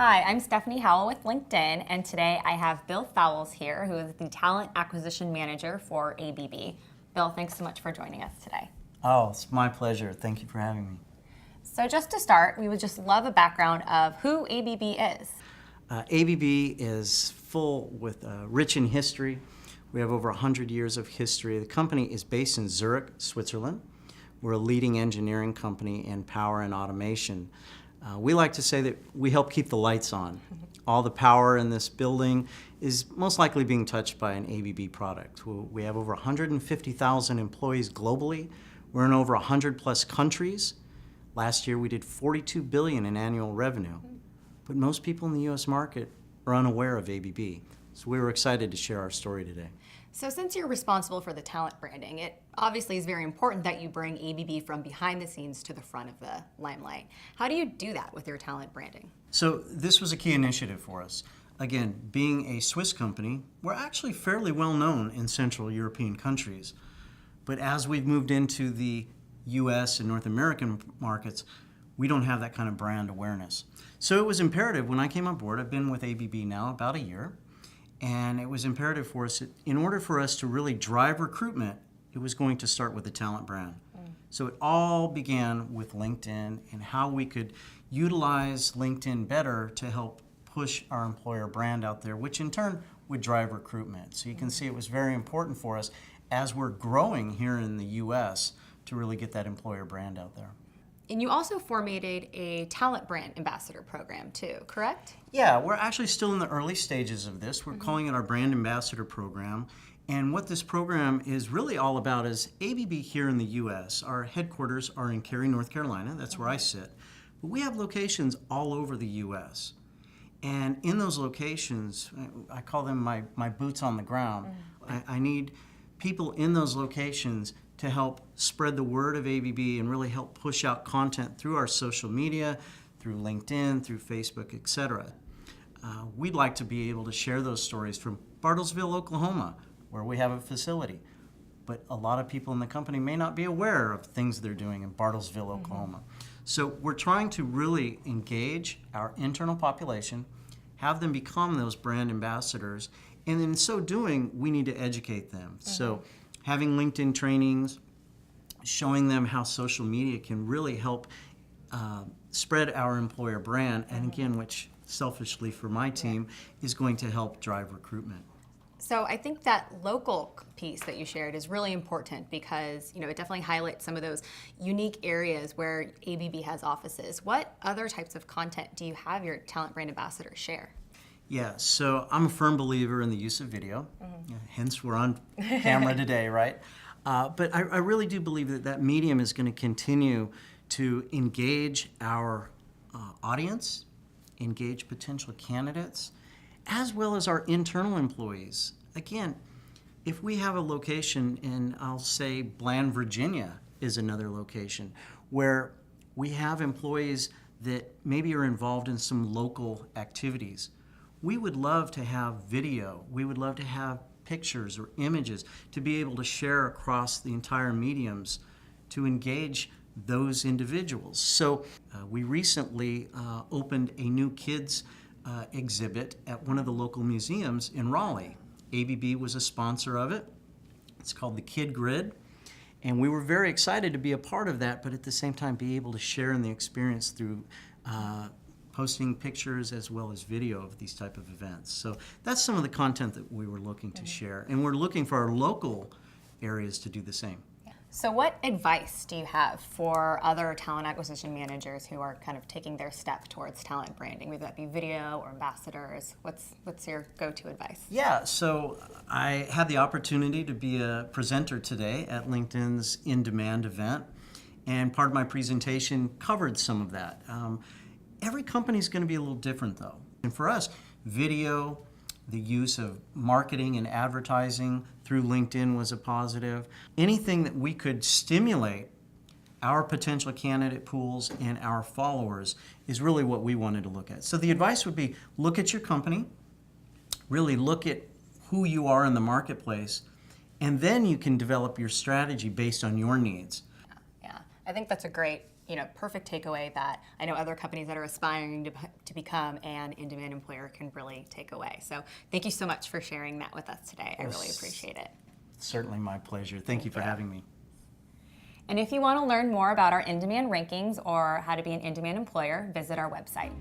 Hi, I'm Stephanie Howell with LinkedIn, and today I have Bill Fowles here, who is the Talent Acquisition Manager for ABB. Bill, thanks so much for joining us today. Oh, it's my pleasure. Thank you for having me. So just to start, we would just love a background of who ABB is. ABB is full with rich in history. We have over 100 years of history. The company is based in Zurich, Switzerland. We're a leading engineering company in power and automation. We like to say that we help keep the lights on. All the power in this building is most likely being touched by an ABB product. We have over 150,000 employees globally. We're in over 100 plus countries. Last year we did $42 billion in annual revenue. But most people in the US market are unaware of ABB. So we were excited to share our story today. So since you're responsible for the talent branding, it obviously is very important that you bring ABB from behind the scenes to the front of the limelight. How do you do that with your talent branding? So this was a key initiative for us. Again, being a Swiss company, we're actually fairly well known in Central European countries. But as we've moved into the US and North American markets, we don't have that kind of brand awareness. So it was imperative when I came on board. I've been with ABB now about a year. And it was imperative for us, in order for us to really drive recruitment, it was going to start with the talent brand. So it all began with LinkedIn and how we could utilize LinkedIn better to help push our employer brand out there, which in turn would drive recruitment. So you can see it was very important for us as we're growing here in the US to really get that employer brand out there. And you also formatted a talent brand ambassador program too, correct? Yeah, we're actually still in the early stages of this. We're calling it our brand ambassador program. And what this program is really all about is ABB here in the US. Our headquarters are in Cary, North Carolina. That's where I sit. But we have locations all over the US. And in those locations, I call them my boots on the ground. I need people in those locations to help spread the word of ABB and really help push out content through our social media, through LinkedIn, through Facebook, etc. We'd like to be able to share those stories from Bartlesville, Oklahoma, where we have a facility. But a lot of people in the company may not be aware of things they're doing in Bartlesville, Oklahoma. So we're trying to really engage our internal population, have them become those brand ambassadors, and in so doing, we need to educate them. So having LinkedIn trainings, showing them how social media can really help spread our employer brand, and again, which selfishly for my team is going to help drive recruitment. So I think that local piece that you shared is really important because it definitely highlights some of those unique areas where ABB has offices. What other types of content do you have your talent brand ambassadors share? Yeah, so I'm a firm believer in the use of video, hence we're on camera today, right? But I really do believe that that medium is going to continue to engage our audience, engage potential candidates, as well as our internal employees. Again, if we have a location in, I'll say, Bland, Virginia is another location, where we have employees that maybe are involved in some local activities, we would love to have video. We would love to have pictures or images to be able to share across the entire mediums to engage those individuals. So we recently opened a new kids exhibit at one of the local museums in Raleigh. ABB was a sponsor of it. It's called the Kid Grid. And we were very excited to be a part of that, but at the same time be able to share in the experience through posting pictures as well as video of these type of events. So that's some of the content that we were looking to share. And we're looking for our local areas to do the same. So what advice do you have for other talent acquisition managers who are kind of taking their step towards talent branding, whether that be video or ambassadors? What's your go-to advice? Yeah, so I had the opportunity to be a presenter today at LinkedIn's InDemand event, and part of my presentation covered some of that. Every company is going to be a little different though. And for us, video, the use of marketing and advertising through LinkedIn was a positive. Anything that we could stimulate our potential candidate pools and our followers is really what we wanted to look at. So the advice would be, look at your company, really look at who you are in the marketplace, and then you can develop your strategy based on your needs. I think that's a great, perfect takeaway that I know other companies that are aspiring to become an in-demand employer can really take away. So thank you so much for sharing that with us today. I really appreciate it. Certainly my pleasure. Thank you for having me. And if you want to learn more about our in-demand rankings or how to be an in-demand employer, visit our website.